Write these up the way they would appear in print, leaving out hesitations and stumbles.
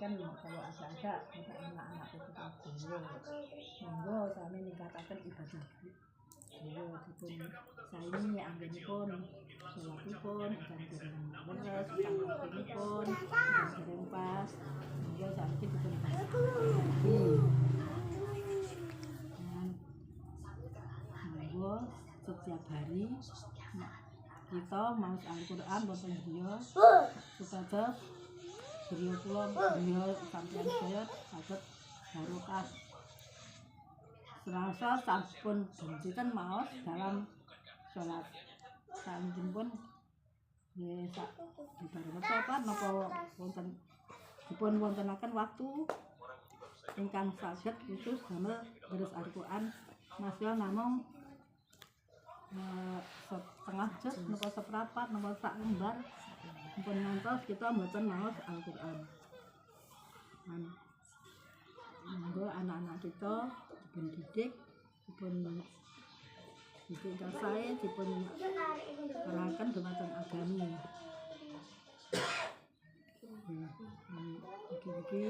kan kalau ada anak-anak itu kan monggo sami ningkataken ibadah Dewa dipun saingi anggenipun sholatipun ingkang dereng leres ingkang waktunipun ingkang dereng pas monggo sakniki dipun monggo setiap hari kita maos Al-Quran boten griya supados griya kula griya sampeyan sedaya saged barokah serasa sampun dinten maos dalam sholat sampun nggih sak dibarengake napa wonten dipun wontenaken waktu ingkang saged khusus damel deres Al-Quran masya namung setengah juz napa seprapat napa sak lembar pun ngantos kita mboten maos Al-Quran. Monggo anak-anak kita dipun didik sae dipun arahken dumateng agami. Iki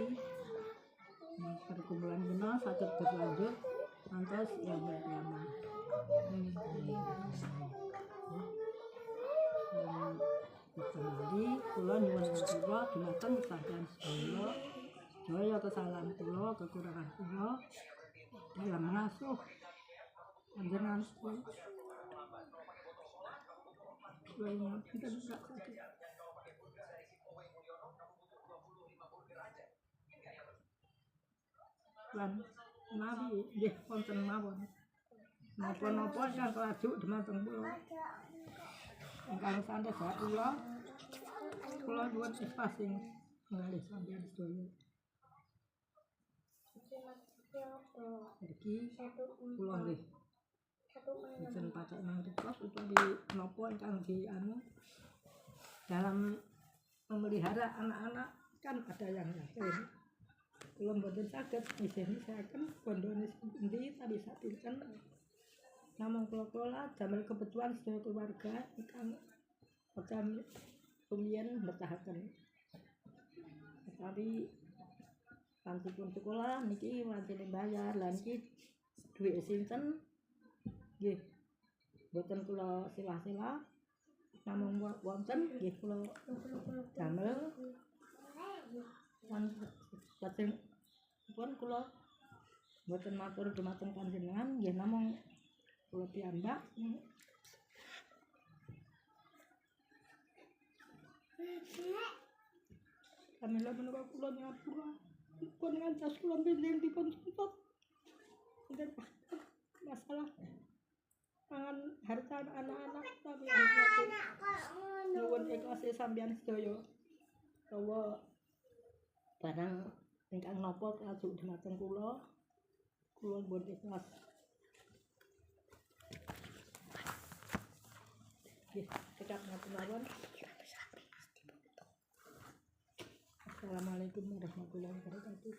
perkumpulan kita saged berlanjut ngantos yaumul qiyamah. Kembali kula nyuwun kula dumateng sampeyan sedaya kesalahan kula kekurangan kula dalam mengasuh panjenengan lan nabi nggih wonten mawon napa-napa ingkang kelajuk dumateng kula ingkang santes kula nyuwun ikhlas ing ngalih sampeyan sedaya. Iki kula nggih boten patek mangertos utawi napa ingkang dianu dalam memelihara anak-anak kan ada yang yakin. Kula mboten saged ngisih-ngisahaken bondone endi tadi sapinten. Namung kula damel kebutuhan sedaya keluarga ingkang boten rumiyin mbetahaken. Tetapi sampun sekolah niki wantene bayar lan iki dhuwit sinten nggih boten kula silah-silah namung wonten nggih kula damel lajeng pun kula boten matur dumateng panjenengan nggih namung kula piyambak kamila menawa kula nyapura pun ngantos kula benjing dipun tutup masalah pangan harta anak-anak tapi nyuwun ikhlas sampeyan sedaya bahwa barang ingkang napa kelajuk dumateng kula mboten ikhlas. Nggih, cekap ngaten mawon. Assalamualaikum warahmatullahi wabarakatuh.